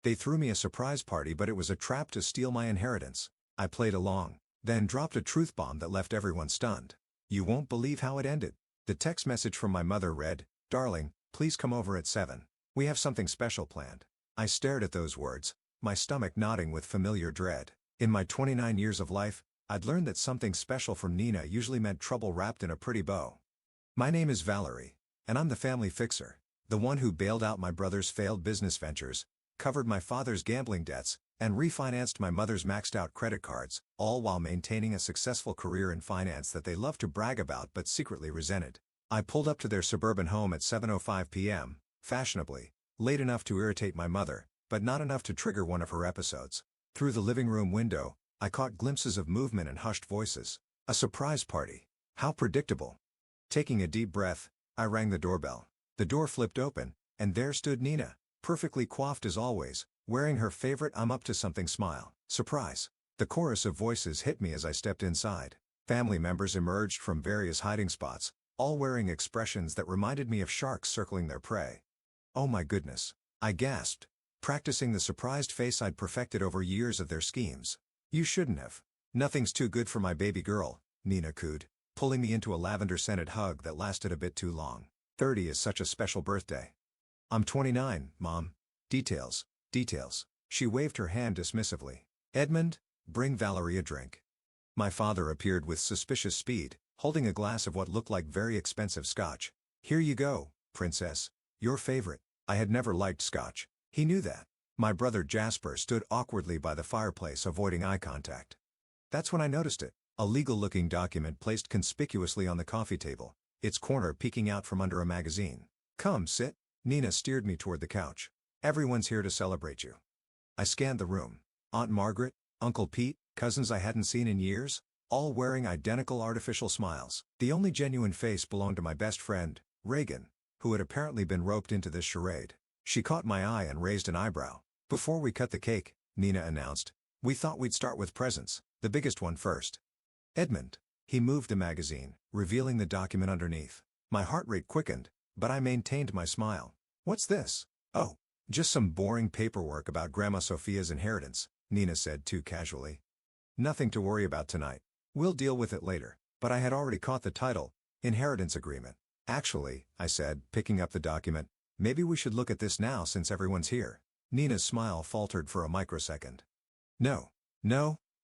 They threw me a surprise party, but it was a trap to steal my inheritance. I played along, then dropped a truth bomb that left everyone stunned. You won't believe how it ended. The text message from my mother read, "Darling, please come over at 7. We have something special planned." I stared at those words, my stomach knotting with familiar dread. In my 29 years of life, I'd learned that something special from Nina usually meant trouble wrapped in a pretty bow. My name is Valerie, and I'm the family fixer. The one who bailed out my brother's failed business ventures, covered my father's gambling debts, and refinanced my mother's maxed-out credit cards, all while maintaining a successful career in finance that they loved to brag about but secretly resented. I pulled up to their suburban home at 7:05 p.m., fashionably, late enough to irritate my mother, but not enough to trigger one of her episodes. Through the living room window, I caught glimpses of movement and hushed voices. A surprise party. How predictable. Taking a deep breath, I rang the doorbell. The door flipped open, and there stood Nina, perfectly coiffed as always, wearing her favorite "I'm up to something" smile. Surprise. The chorus of voices hit me as I stepped inside. Family members emerged from various hiding spots, all wearing expressions that reminded me of sharks circling their prey. "Oh my goodness," I gasped, practicing the surprised face I'd perfected over years of their schemes. "You shouldn't have. Nothing's too good for my baby girl," Nina cooed, pulling me into a lavender-scented hug that lasted a bit too long. 30 is such a special birthday. "I'm 29, Mom. Details. She waved her hand dismissively. "Edmund, bring Valerie a drink." My father appeared with suspicious speed, holding a glass of what looked like very expensive scotch. "Here you go, princess. Your favorite." I had never liked scotch. He knew that. My brother Jasper stood awkwardly by the fireplace, avoiding eye contact. That's when I noticed it. A legal-looking document placed conspicuously on the coffee table, its corner peeking out from under a magazine. "Come sit." Nina steered me toward the couch. "Everyone's here to celebrate you." I scanned the room. Aunt Margaret, Uncle Pete, cousins I hadn't seen in years, all wearing identical artificial smiles. The only genuine face belonged to my best friend, Reagan, who had apparently been roped into this charade. She caught my eye and raised an eyebrow. "Before we cut the cake," Nina announced, "we thought we'd start with presents, the biggest one first." "Edmund." He moved the magazine, revealing the document underneath. My heart rate quickened, but I maintained my smile. "What's this?" "Oh, just some boring paperwork about Grandma Sophia's inheritance," Nina said too casually. "Nothing to worry about tonight. We'll deal with it later." But I had already caught the title, Inheritance Agreement. "Actually," I said, picking up the document, "maybe we should look at this now since everyone's here." Nina's smile faltered for a microsecond. No,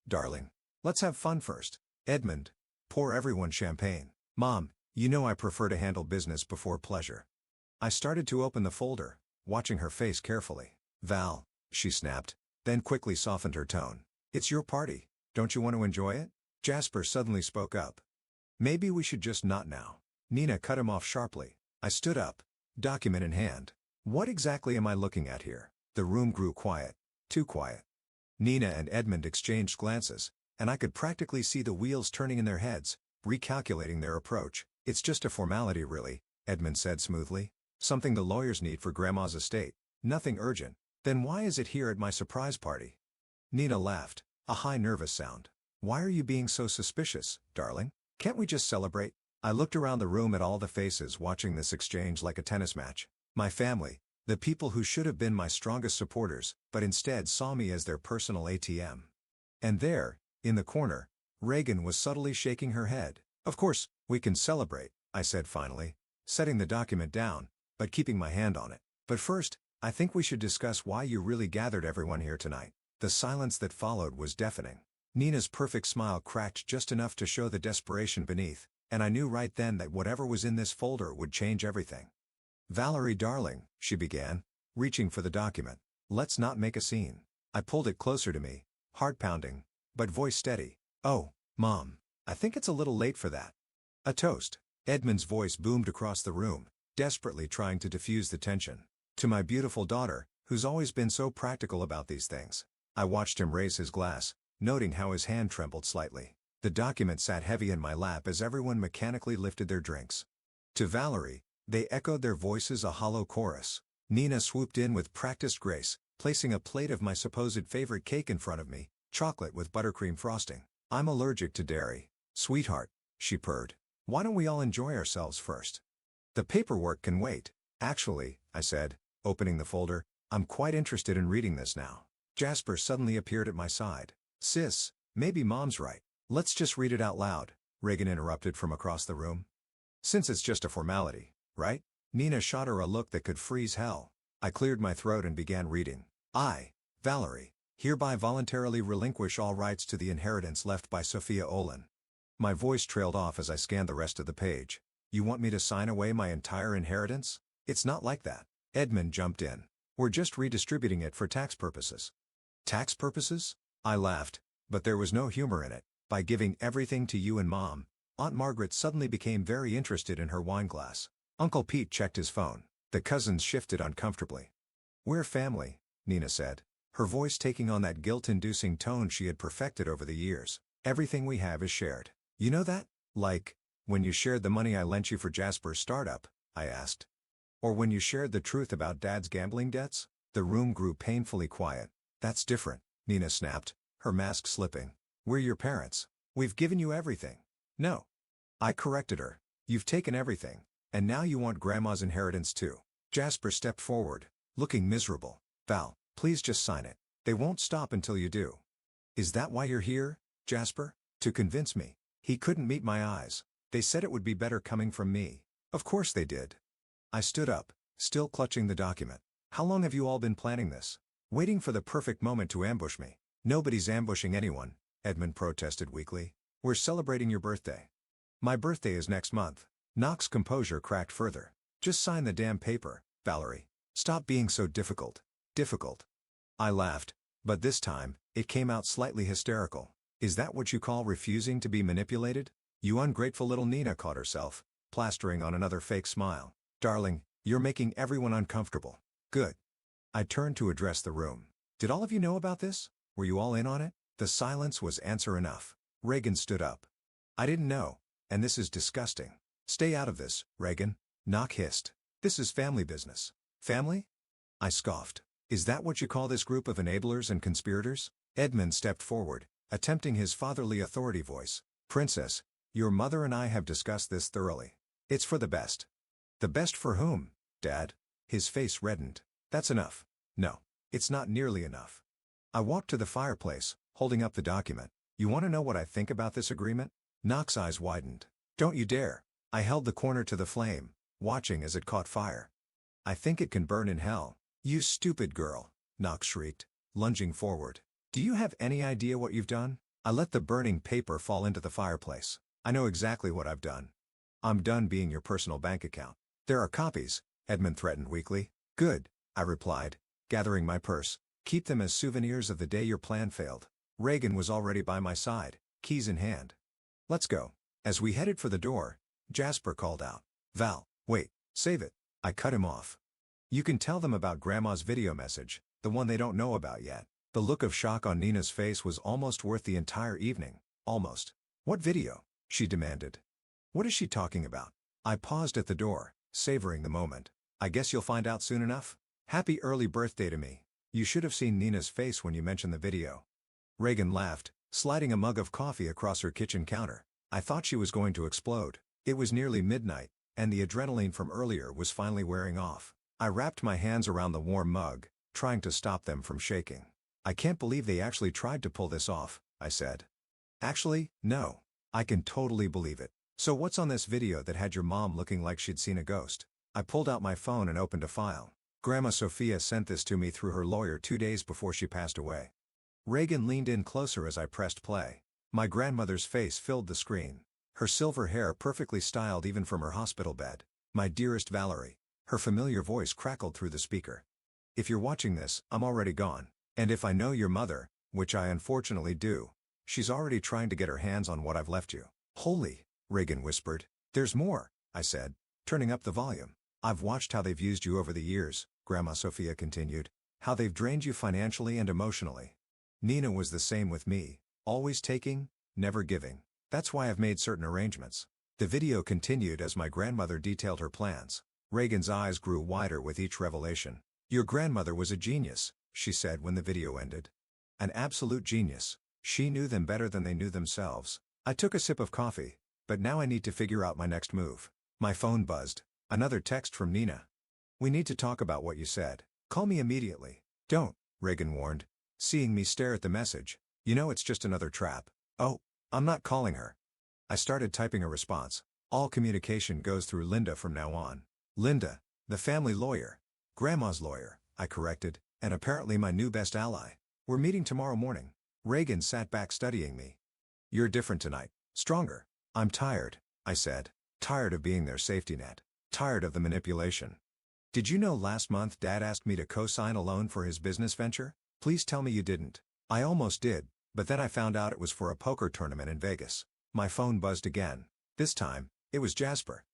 darling. Let's have fun first. Edmund, pour everyone champagne." "Mom, you know I prefer to handle business before pleasure." I started to open the folder, watching her face carefully. "Val," she snapped, then quickly softened her tone. "It's your party. Don't you want to enjoy it?" Jasper suddenly spoke up. "Maybe we should just not now." Nina cut him off sharply. I stood up, document in hand. What exactly am I looking at here? The room grew quiet. Too quiet. Nina and Edmund exchanged glances, and I could practically see the wheels turning in their heads, recalculating their approach. "It's just a formality really," Edmund said smoothly. "Something the lawyers need for Grandma's estate. Nothing urgent." "Then why is it here at my surprise party?" Nina laughed, a high nervous sound. "Why are you being so suspicious, darling? Can't we just celebrate?" I looked around the room at all the faces watching this exchange like a tennis match. My family, the people who should have been my strongest supporters, but instead saw me as their personal ATM. And there, in the corner, Reagan was subtly shaking her head. "Of course, we can celebrate," I said finally, setting the document down, but keeping my hand on it. "But first, I think we should discuss why you really gathered everyone here tonight." The silence that followed was deafening. Nina's perfect smile cracked just enough to show the desperation beneath, and I knew right then that whatever was in this folder would change everything. "Valerie darling," she began, reaching for the document, "let's not make a scene." I pulled it closer to me, heart pounding, but voice steady. "Oh, Mom, I think it's a little late for that." "A toast." Edmund's voice boomed across the room, desperately trying to diffuse the tension. "To my beautiful daughter, who's always been so practical about these things." I watched him raise his glass, noting how his hand trembled slightly. The document sat heavy in my lap as everyone mechanically lifted their drinks. "To Valerie," they echoed, their voices a hollow chorus. Nina swooped in with practiced grace, placing a plate of my supposed favorite cake in front of me, chocolate with buttercream frosting. "I'm allergic to dairy." "Sweetheart," she purred, "why don't we all enjoy ourselves first?" "The paperwork can wait." "Actually," I said, opening the folder, I'm quite interested in reading this now. Jasper suddenly appeared at my side. Sis, maybe Mom's right. Let's just read it out loud, Reagan interrupted from across the room. Since it's just a formality, right? Nina shot her a look that could freeze hell. I cleared my throat and began reading. I, Valerie, hereby voluntarily relinquish all rights to the inheritance left by Sophia Olin. My voice trailed off as I scanned the rest of the page. You want me to sign away my entire inheritance? It's not like that. Edmund jumped in. We're just redistributing it for tax purposes. Tax purposes? I laughed, but there was no humor in it. By giving everything to you and Mom, Aunt Margaret suddenly became very interested in her wine glass. Uncle Pete checked his phone. The cousins shifted uncomfortably. We're family, Nina said, her voice taking on that guilt-inducing tone she had perfected over the years. Everything we have is shared. You know that? Like, when you shared the money I lent you for Jasper's startup, I asked. Or when you shared the truth about Dad's gambling debts? The room grew painfully quiet. That's different, Nina snapped, her mask slipping. We're your parents. We've given you everything. No. I corrected her. You've taken everything, and now you want Grandma's inheritance too. Jasper stepped forward, looking miserable. Val, please just sign it. They won't stop until you do. Is that why you're here, Jasper? To convince me. He couldn't meet my eyes. They said it would be better coming from me. Of course they did. I stood up, still clutching the document. How long have you all been planning this? Waiting for the perfect moment to ambush me. Nobody's ambushing anyone, Edmund protested weakly. We're celebrating your birthday. My birthday is next month. Knox's composure cracked further. Just sign the damn paper, Valerie. Stop being so difficult. Difficult. I laughed, but this time, it came out slightly hysterical. Is that what you call refusing to be manipulated? You ungrateful little Nina caught herself, plastering on another fake smile. Darling, you're making everyone uncomfortable. Good. I turned to address the room. Did all of you know about this? Were you all in on it? The silence was answer enough. Reagan stood up. I didn't know, and this is disgusting. Stay out of this, Reagan, Knox hissed. This is family business. Family? I scoffed. Is that what you call this group of enablers and conspirators? Edmund stepped forward, attempting his fatherly authority voice. Princess, your mother and I have discussed this thoroughly. It's for the best. The best for whom, Dad? His face reddened. That's enough. No, it's not nearly enough. I walked to the fireplace, holding up the document. You want to know what I think about this agreement? Knox's eyes widened. Don't you dare. I held the corner to the flame, watching as it caught fire. I think it can burn in hell. You stupid girl, Knox shrieked, lunging forward. Do you have any idea what you've done? I let the burning paper fall into the fireplace. I know exactly what I've done. I'm done being your personal bank account. There are copies, Edmund threatened weakly. Good, I replied, gathering my purse. Keep them as souvenirs of the day your plan failed. Reagan was already by my side, keys in hand. Let's go. As we headed for the door, Jasper called out. Val, wait, save it. I cut him off. You can tell them about Grandma's video message, the one they don't know about yet. The look of shock on Nina's face was almost worth the entire evening. Almost. What video? She demanded. What is she talking about? I paused at the door, savoring the moment. I guess you'll find out soon enough. Happy early birthday to me. You should have seen Nina's face when you mentioned the video. Reagan laughed, sliding a mug of coffee across her kitchen counter. I thought she was going to explode. It was nearly midnight, and the adrenaline from earlier was finally wearing off. I wrapped my hands around the warm mug, trying to stop them from shaking. I can't believe they actually tried to pull this off, I said. Actually, no. I can totally believe it. So what's on this video that had your mom looking like she'd seen a ghost? I pulled out my phone and opened a file. Grandma Sophia sent this to me through her lawyer 2 days before she passed away. Reagan leaned in closer as I pressed play. My grandmother's face filled the screen. Her silver hair perfectly styled even from her hospital bed. My dearest Valerie. Her familiar voice crackled through the speaker. If you're watching this, I'm already gone. And if I know your mother, which I unfortunately do, she's already trying to get her hands on what I've left you. Holy, Reagan whispered. There's more, I said, turning up the volume. I've watched how they've used you over the years, Grandma Sophia continued. How they've drained you financially and emotionally. Nina was the same with me, always taking, never giving. That's why I've made certain arrangements. The video continued as my grandmother detailed her plans. Reagan's eyes grew wider with each revelation. Your grandmother was a genius, she said when the video ended. An absolute genius. She knew them better than they knew themselves. I took a sip of coffee, but now I need to figure out my next move. My phone buzzed. Another text from Nina. We need to talk about what you said. Call me immediately. Don't, Reagan warned, seeing me stare at the message. You know it's just another trap. Oh, I'm not calling her. I started typing a response. All communication goes through Linda from now on. Linda, the family lawyer. Grandma's lawyer, I corrected, and apparently my new best ally. We're meeting tomorrow morning. Reagan sat back studying me. You're different tonight. Stronger. I'm tired, I said. Tired of being their safety net. Tired of the manipulation. Did you know last month Dad asked me to co-sign a loan for his business venture? Please tell me you didn't. I almost did, but then I found out it was for a poker tournament in Vegas. My phone buzzed again. This time, it was Jasper.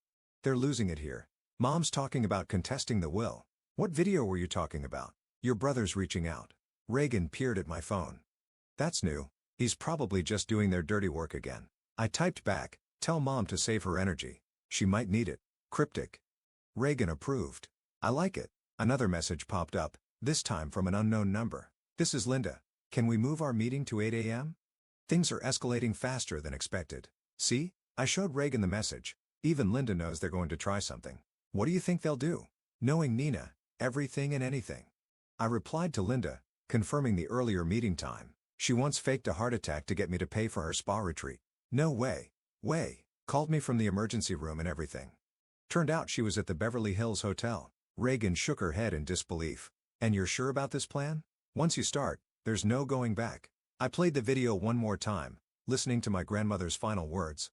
They're losing it here. Mom's talking about contesting the will. What video were you talking about? Your brother's reaching out. Reagan peered at my phone. That's new. He's probably just doing their dirty work again. I typed back, tell Mom to save her energy. She might need it. Cryptic. Reagan approved. I like it. Another message popped up, this time from an unknown number. This is Linda. Can we move our meeting to 8 a.m.? Things are escalating faster than expected. See? I showed Reagan the message. Even Linda knows they're going to try something. What do you think they'll do? Knowing Nina, everything and anything. I replied to Linda, confirming the earlier meeting time. She once faked a heart attack to get me to pay for her spa retreat. No way. Called me from the emergency room and everything. Turned out she was at the Beverly Hills Hotel. Reagan shook her head in disbelief. And you're sure about this plan? Once you start, there's no going back. I played the video one more time, listening to my grandmother's final words.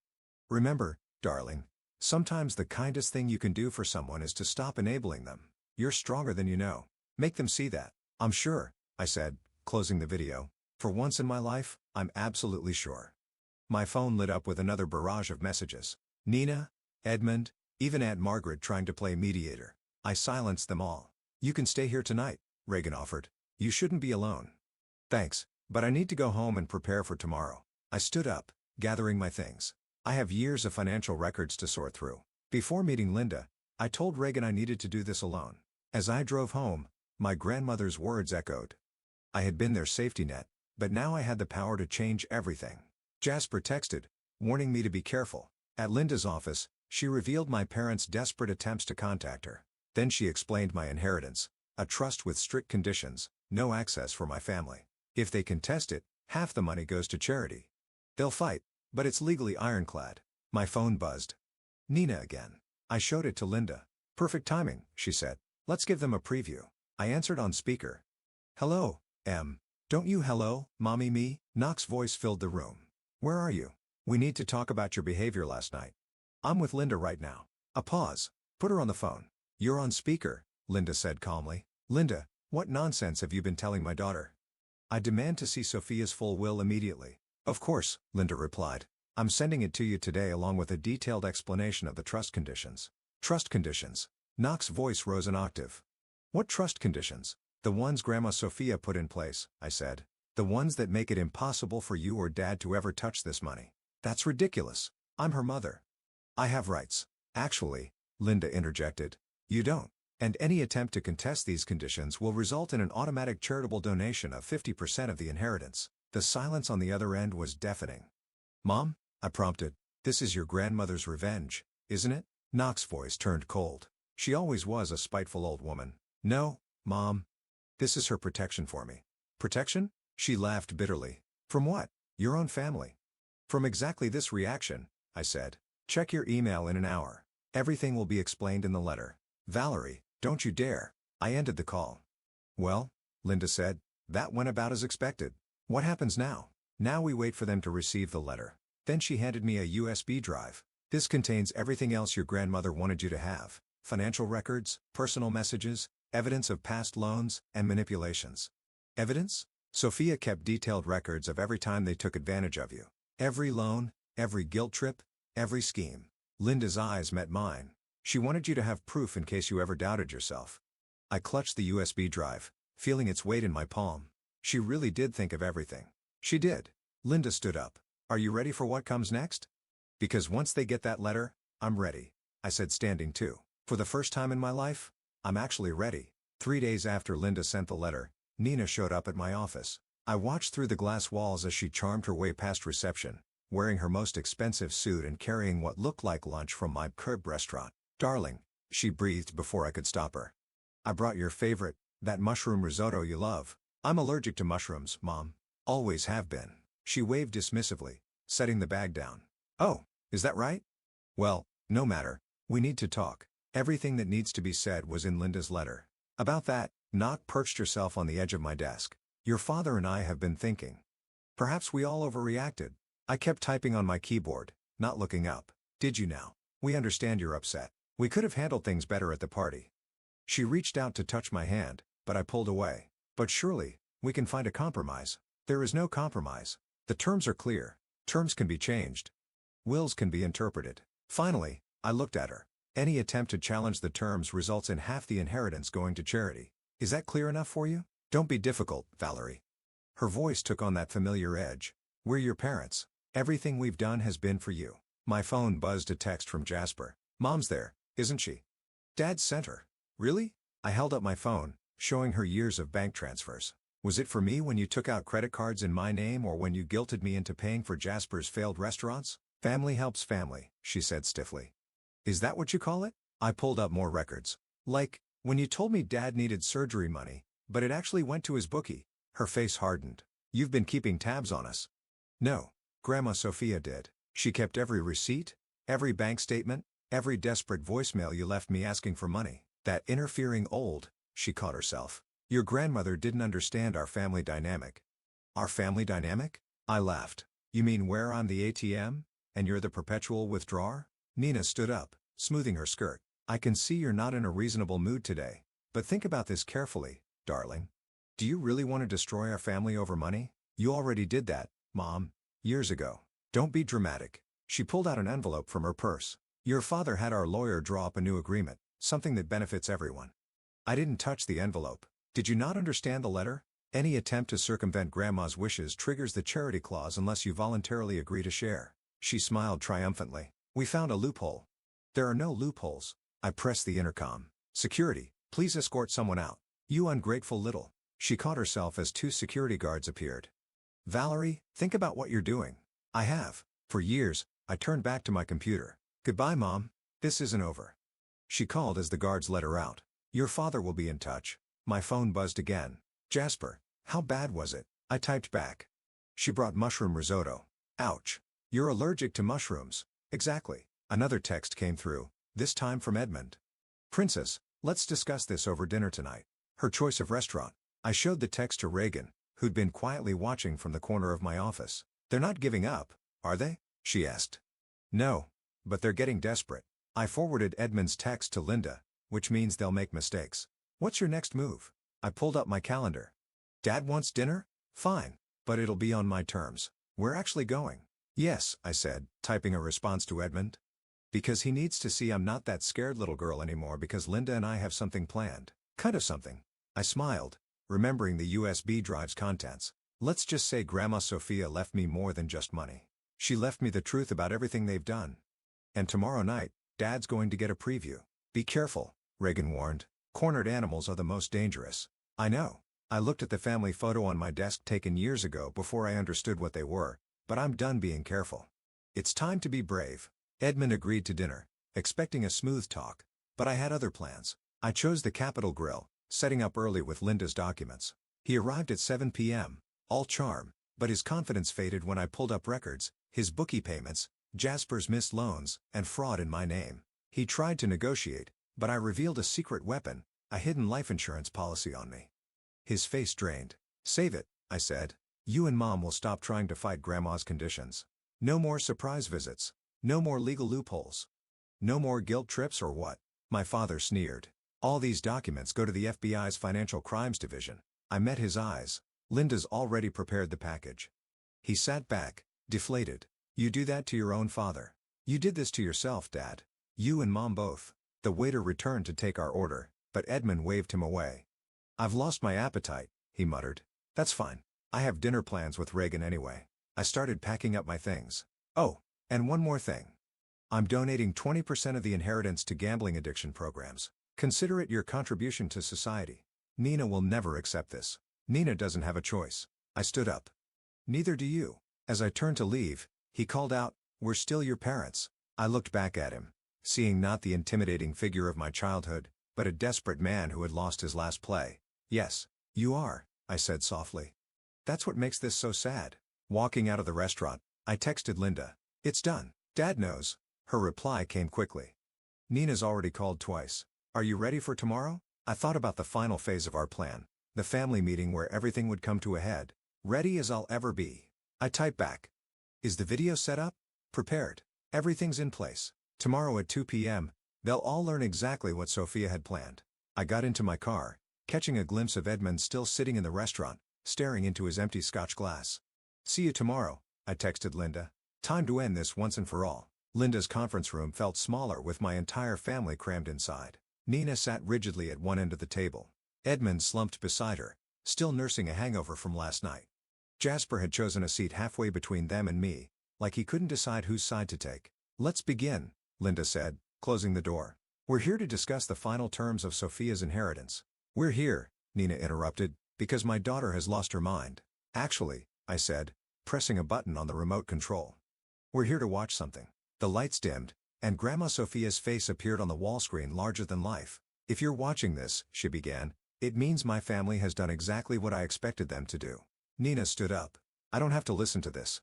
Remember, darling, sometimes the kindest thing you can do for someone is to stop enabling them. You're stronger than you know. Make them see that. I'm sure, I said, closing the video. For once in my life, I'm absolutely sure. My phone lit up with another barrage of messages. Nina, Edmund, even Aunt Margaret trying to play mediator. I silenced them all. You can stay here tonight, Reagan offered. You shouldn't be alone. Thanks, but I need to go home and prepare for tomorrow. I stood up, gathering my things. I have years of financial records to sort through. Before meeting Linda, I told Reagan I needed to do this alone. As I drove home, my grandmother's words echoed. I had been their safety net, but now I had the power to change everything. Jasper texted, warning me to be careful. At Linda's office, she revealed my parents' desperate attempts to contact her. Then she explained my inheritance, a trust with strict conditions, no access for my family. If they contest it, half the money goes to charity. They'll fight, but it's legally ironclad. My phone buzzed. Nina again. I showed it to Linda. Perfect timing, she said. Let's give them a preview. I answered on speaker. Hello, Em. Don't you hello, mommy me? Knox's voice filled the room. Where are you? We need to talk about your behavior last night. I'm with Linda right now. A pause. Put her on the phone. You're on speaker, Linda said calmly. Linda, what nonsense have you been telling my daughter? I demand to see Sophia's full will immediately. Of course, Linda replied. I'm sending it to you today along with a detailed explanation of the trust conditions. Trust conditions. Knox's voice rose an octave. What trust conditions? The ones Grandma Sophia put in place, I said. The ones that make it impossible for you or Dad to ever touch this money. That's ridiculous. I'm her mother. I have rights. Actually, Linda interjected. You don't. And any attempt to contest these conditions will result in an automatic charitable donation of 50% of the inheritance. The silence on the other end was deafening. Mom? I prompted. This is your grandmother's revenge, isn't it? Knox's voice turned cold. She always was a spiteful old woman. No, Mom. This is her protection for me. Protection? She laughed bitterly. From what? Your own family. From exactly this reaction, I said. Check your email in an hour. Everything will be explained in the letter. Valerie, don't you dare. I ended the call. Well, Linda said, that went about as expected. What happens now? Now we wait for them to receive the letter. Then she handed me a USB drive. This contains everything else your grandmother wanted you to have. Financial records, personal messages, evidence of past loans, and manipulations. Evidence? Sophia kept detailed records of every time they took advantage of you. Every loan, every guilt trip, every scheme. Linda's eyes met mine. She wanted you to have proof in case you ever doubted yourself. I clutched the USB drive, feeling its weight in my palm. She really did think of everything. She did. Linda stood up. Are you ready for what comes next? Because once they get that letter, I'm ready. I said, standing too. For the first time in my life, I'm actually ready. 3 days after Linda sent the letter, Nina showed up at my office. I watched through the glass walls as she charmed her way past reception, wearing her most expensive suit and carrying what looked like lunch from my curb restaurant. Darling, she breathed before I could stop her. I brought your favorite, That mushroom risotto you love. I'm allergic to mushrooms, Mom. Always have been. She waved dismissively, setting the bag down. Oh, is that right? Well, no matter. We need to talk. Everything that needs to be said was in Linda's letter. About that, Knock perched herself on the edge of my desk. Your father and I have been thinking. Perhaps we all overreacted. I kept typing on my keyboard, not looking up. Did you now? We understand you're upset. We could have handled things better at the party. She reached out to touch my hand, but I pulled away. But surely, we can find a compromise. There is no compromise. The terms are clear. Terms can be changed. Wills can be interpreted. Finally, I looked at her. Any attempt to challenge the terms results in half the inheritance going to charity. Is that clear enough for you? Don't be difficult, Valerie. Her voice took on that familiar edge. We're your parents. Everything we've done has been for you. My phone buzzed a text from Jasper. Mom's there, isn't she? Dad sent her. Really? I held up my phone, showing her years of bank transfers. Was it for me when you took out credit cards in my name or when you guilted me into paying for Jasper's failed restaurants? Family helps family, she said stiffly. Is that what you call it? I pulled up more records. Like, when you told me Dad needed surgery money, but it actually went to his bookie. Her face hardened. You've been keeping tabs on us. No. Grandma Sophia did. She kept every receipt, every bank statement, every desperate voicemail you left me asking for money. That interfering old, she caught herself. Your grandmother didn't understand our family dynamic. Our family dynamic? I laughed. You mean where I'm the ATM, and you're the perpetual withdrawer? Nina stood up, smoothing her skirt. I can see you're not in a reasonable mood today. But think about this carefully, darling. Do you really want to destroy our family over money? You already did that, Mom, years ago. Don't be dramatic. She pulled out an envelope from her purse. Your father had our lawyer draw up a new agreement, something that benefits everyone. I didn't touch the envelope. Did you not understand the letter? Any attempt to circumvent Grandma's wishes triggers the charity clause unless you voluntarily agree to share. She smiled triumphantly. We found a loophole. There are no loopholes. I pressed the intercom. Security, please escort someone out. You ungrateful little. She caught herself as two security guards appeared. Valerie, think about what you're doing. I have. For years, I turned back to my computer. Goodbye, Mom. This isn't over. She called as the guards let her out. Your father will be in touch. My phone buzzed again. Jasper, how bad was it? I typed back. She brought mushroom risotto. Ouch. You're allergic to mushrooms. Exactly. Another text came through, this time from Edmund. Princess, let's discuss this over dinner tonight. Her choice of restaurant. I showed the text to Reagan, who'd been quietly watching from the corner of my office. They're not giving up, are they? She asked. No. But they're getting desperate. I forwarded Edmund's text to Linda, which means they'll make mistakes. What's your next move? I pulled up my calendar. Dad wants dinner? Fine. But it'll be on my terms. We're actually going. Yes, I said, typing a response to Edmund. Because he needs to see I'm not that scared little girl anymore because Linda and I have something planned. Kind of something. I smiled, remembering the USB drive's contents. Let's just say Grandma Sophia left me more than just money. She left me the truth about everything they've done. And tomorrow night, Dad's going to get a preview. Be careful, Reagan warned. Cornered animals are the most dangerous. I know. I looked at the family photo on my desk taken years ago before I understood what they were, but I'm done being careful. It's time to be brave. Edmund agreed to dinner, expecting a smooth talk. But I had other plans. I chose the Capitol Grill, setting up early with Linda's documents. He arrived at 7 p.m., all charm, but his confidence faded when I pulled up records, his bookie payments, Jasper's missed loans, and fraud in my name. He tried to negotiate, but I revealed a secret weapon, a hidden life insurance policy on me. His face drained. Save it, I said. You and Mom will stop trying to fight Grandma's conditions. No more surprise visits. No more legal loopholes. No more guilt trips or what? My father sneered. All these documents go to the FBI's Financial Crimes Division. I met his eyes. Linda's already prepared the package. He sat back, deflated. You do that to your own father. You did this to yourself, Dad. You and Mom both. The waiter returned to take our order, but Edmund waved him away. I've lost my appetite, he muttered. That's fine. I have dinner plans with Reagan anyway. I started packing up my things. Oh, and one more thing. I'm donating 20% of the inheritance to gambling addiction programs. Consider it your contribution to society. Nina will never accept this. Nina doesn't have a choice. I stood up. Neither do you. As I turned to leave, he called out, We're still your parents. I looked back at him, seeing not the intimidating figure of my childhood, but a desperate man who had lost his last play. Yes, you are, I said softly. That's what makes this so sad. Walking out of the restaurant, I texted Linda. It's done. Dad knows. Her reply came quickly. Nina's already called twice. Are you ready for tomorrow? I thought about the final phase of our plan. The family meeting where everything would come to a head. Ready as I'll ever be. I typed back. Is the video set up? Prepared. Everything's in place. Tomorrow at 2 p.m., they'll all learn exactly what Sophia had planned. I got into my car, catching a glimpse of Edmund still sitting in the restaurant, staring into his empty Scotch glass. See you tomorrow, I texted Linda. Time to end this once and for all. Linda's conference room felt smaller with my entire family crammed inside. Nina sat rigidly at one end of the table. Edmund slumped beside her, still nursing a hangover from last night. Jasper had chosen a seat halfway between them and me, like he couldn't decide whose side to take. Let's begin, Linda said, closing the door. We're here to discuss the final terms of Sophia's inheritance. We're here, Nina interrupted, because my daughter has lost her mind. Actually, I said, pressing a button on the remote control. We're here to watch something. The lights dimmed, and Grandma Sophia's face appeared on the wall screen larger than life. If you're watching this, she began, it means my family has done exactly what I expected them to do. Nina stood up. I don't have to listen to this.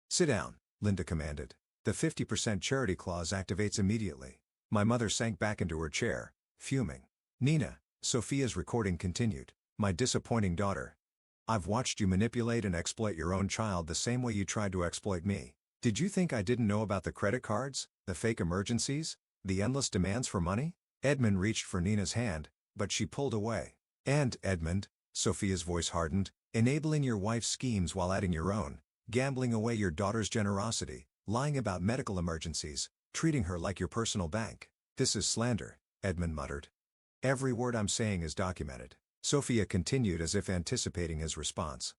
Sit down, Linda commanded. The 50% charity clause activates immediately. My mother sank back into her chair, fuming. Nina, Sophia's recording continued. My disappointing daughter. I've watched you manipulate and exploit your own child the same way you tried to exploit me. Did you think I didn't know about the credit cards, the fake emergencies, the endless demands for money? Edmund reached for Nina's hand, but she pulled away. And, Edmund, Sophia's voice hardened, enabling your wife's schemes while adding your own, gambling away your daughter's generosity, lying about medical emergencies, treating her like your personal bank. This is slander, Edmund muttered. Every word I'm saying is documented. Sophia continued as if anticipating his response.